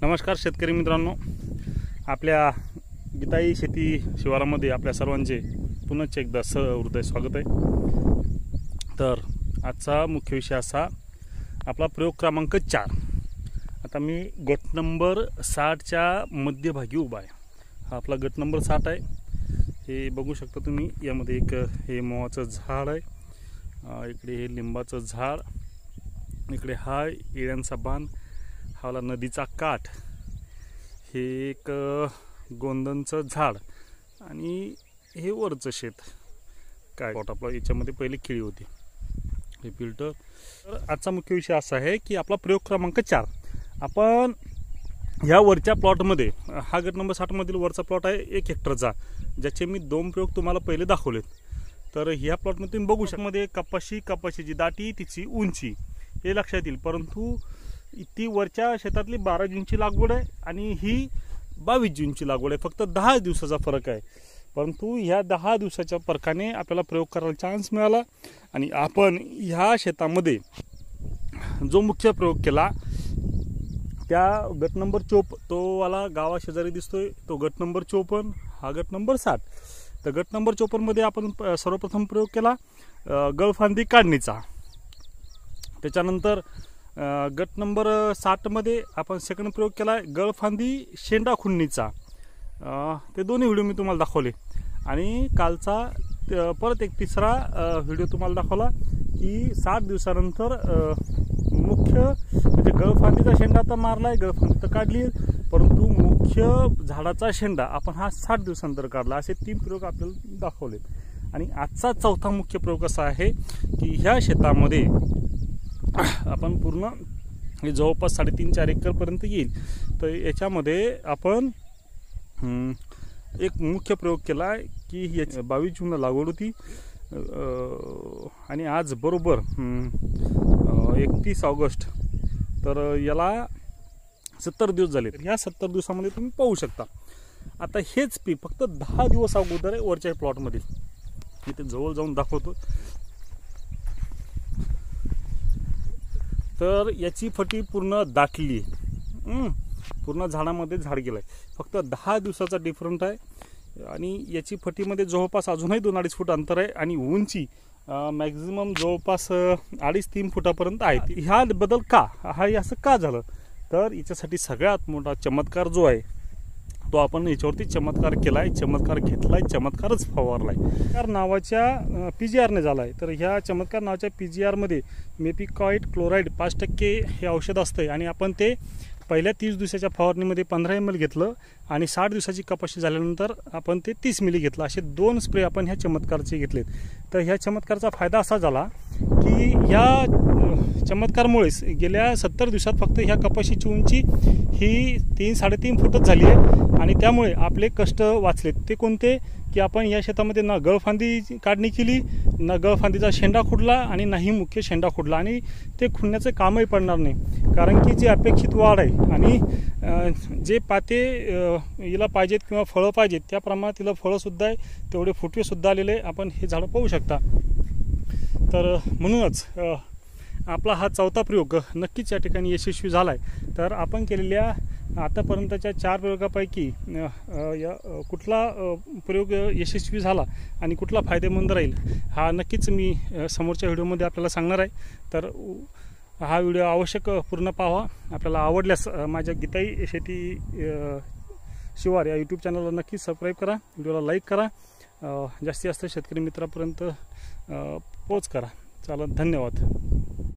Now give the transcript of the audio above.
नमस्कार शेतकरी मित्रांनो, आपल्या गीताई शेती शिवारामध्ये आपल्या सर्वांचे पुन्हा एकदा सहृदय स्वागत आहे। तर आजचा मुख्य विषय असा आपला प्रयोग क्रमांक 4। आता मी गट नंबर 60च्या मध्यभागी उभा आहे। हा आपला गट नंबर 60 आहे। हे बघू शकता तुम्ही, यामध्ये एक हे मोहाचं झाड आहे, इकडे हे लिंबाचं झाड, इकडे हा येळ्यांचा बांध, हा नदीचा काठ, हे एक गोंदनचं झाड आणि हे वरचं शेत काय आपला याच्यामध्ये पहिले केळी होती, हे फिल्टर। तर आजचा मुख्य विषय असा आहे की आपला प्रयोग क्रमांक 4 आपण ह्या वरच्या प्लॉटमध्ये, हा गट नंबर 60 मधील वरचा प्लॉट आहे 1 हेक्टरचा, ज्याचे मी 2 प्रयोग तुम्हाला पहिले दाखवलेत। तर ह्या प्लॉटमध्ये तुम्ही बघू शकता, मध्ये कपाशीची दाटी, तिची उंची हे लक्षात येईल। परंतु ती वरच्या शेतातली 12 जूनची लागवड आहे आणि ही 22 जूनची लागवड आहे, फक्त 10 दिवसाचा फरक आहे। परंतु ह्या 10 दिवसाच्या फरकाने आपल्याला प्रयोग करायला चान्स मिळाला आणि आपण ह्या शेतामध्ये जो मुख्य प्रयोग केला त्या गट नंबर 54, तो वाला गावा शेजारी दिसतोय, तो गट नंबर 54, हा गट नंबर 60। तर गट नंबर 54 मध्ये आपण सर्वप्रथम प्रयोग केला गळफांदी काढणीचा। त्याच्यानंतर गट नंबर 60 मध्ये आपण सेकंड प्रयोग केला गळफांदी शेंडा खुडणीचा। ते दोन्ही व्हिडिओ मी तुम्हाला दाखवले आणि कालचा परत एक तिसरा व्हिडिओ तुम्हाला दाखवला की 7 दिवसानंतर मुख्य म्हणजे गळफांदीचा शेंडा आता मारलाय, गळफांदी तर काढली, परंतु मुख्य झाडाचा शेंडा आपण हा 60 दिवसानंतर काढला। असे 3 प्रयोग आपल्याला दाखवले आणि आजचा चौथा मुख्य प्रयोग असा आहे की ह्या शेतामध्ये आपण पूर्ण जवळपास 3.5-4 एकर पर्यंत येईल। तर याच्यामध्ये आपण एक मुख्य प्रयोग केला की 22 जूनला लागवड होती आणि आज बरोबर 31 ऑगस्ट, तर याला 70 दिवस झाले। ह्या 70 दिवसामध्ये तुम्ही पाहू शकता आता हेच पीक फक्त 10 दिवस अगोदर आहे वरच्या प्लॉटमध्ये। मी ते जवळ जाऊन दाखवतो। तर याची फटी पूर्ण दाटली, पूर्ण झाडामध्ये झाड गेलाय, फक्त 10 दिवसाचा डिफरंट आहे आणि याची फटीमध्ये जवळपास अजूनही 2-2.5 फूट अंतर आहे आणि उंची मॅक्झिमम जवळपास 2.5-3 फुटापर्यंत आहे। ह्या बदल का असं का झालं, तर याच्यासाठी सगळ्यात मोठा चमत्कार जो आहे तो आपण याच्यावरती चमत्कार केलाय, चमत्कार घेतलाय, चमत्कारच फवारलाय। चमत्कार नावाच्या PGRने झालाय। तर ह्या चमत्कार नावाच्या PGR मध्ये मेपिकॉइड क्लोराइड 5% हे औषध असतंय आणि आपण ते पहिल्या 30 दिवसाच्या फवारणीमध्ये 15 ml घेतलं आणि 60 दिवसाची कपाशी झाल्यानंतर आपण ते 30 ml घेतलं। असे 2 स्प्रे आपण ह्या चमत्कारचे घेतलेत। तर ह्या चमत्कारचा फायदा असा झाला की ह्या चमत्कारमुळेच गेल्या 70 दिवसात फक्त ह्या कपाशीची उंची ही 3-3.5 फूटच झाली आहे आणि त्यामुळे आपले कष्ट वाचलेत। ते कोणते की आपण या शेतामध्ये ना गळफांदी काढणी केली, ना गळफांदीचा शेंडा खुडला आणि नाही मुख्य शेंडा खुडला आणि ते खुडण्याचं कामही पडणार नाही, कारण की जी अपेक्षित वाढ आहे आणि जे पाते हिला पाहिजेत किंवा फळं पाहिजेत त्या प्रमाणात तिला फळंसुद्धा आहे, तेवढे फुटवेसुद्धा आलेले आपण हे झाडं पाहू शकता। तर म्हणूनच आपला हा चौथा प्रयोग नक्कीच या ठिकाणी यशस्वी झाला आहे। तर आपण केलेल्या आतापर्यंतच्या 4 प्रयोगापैकी कुठला प्रयोग यशस्वी झाला आणि कुठला फायदेमंद राहील हा नक्कीच मी समोरच्या व्हिडिओमध्ये आपल्याला सांगणार आहे। तर हा व्हिडिओ आवश्यक पूर्ण पाहावा। आपल्याला आवडल्यास माझ्या गीताई शेती शिवार या यूट्यूब चॅनलला नक्की सबस्क्राईब करा, व्हिडिओला लाईक करा, जास्तीत जास्त शेतकरी मित्रापर्यंत पोच करा। चला, धन्यवाद।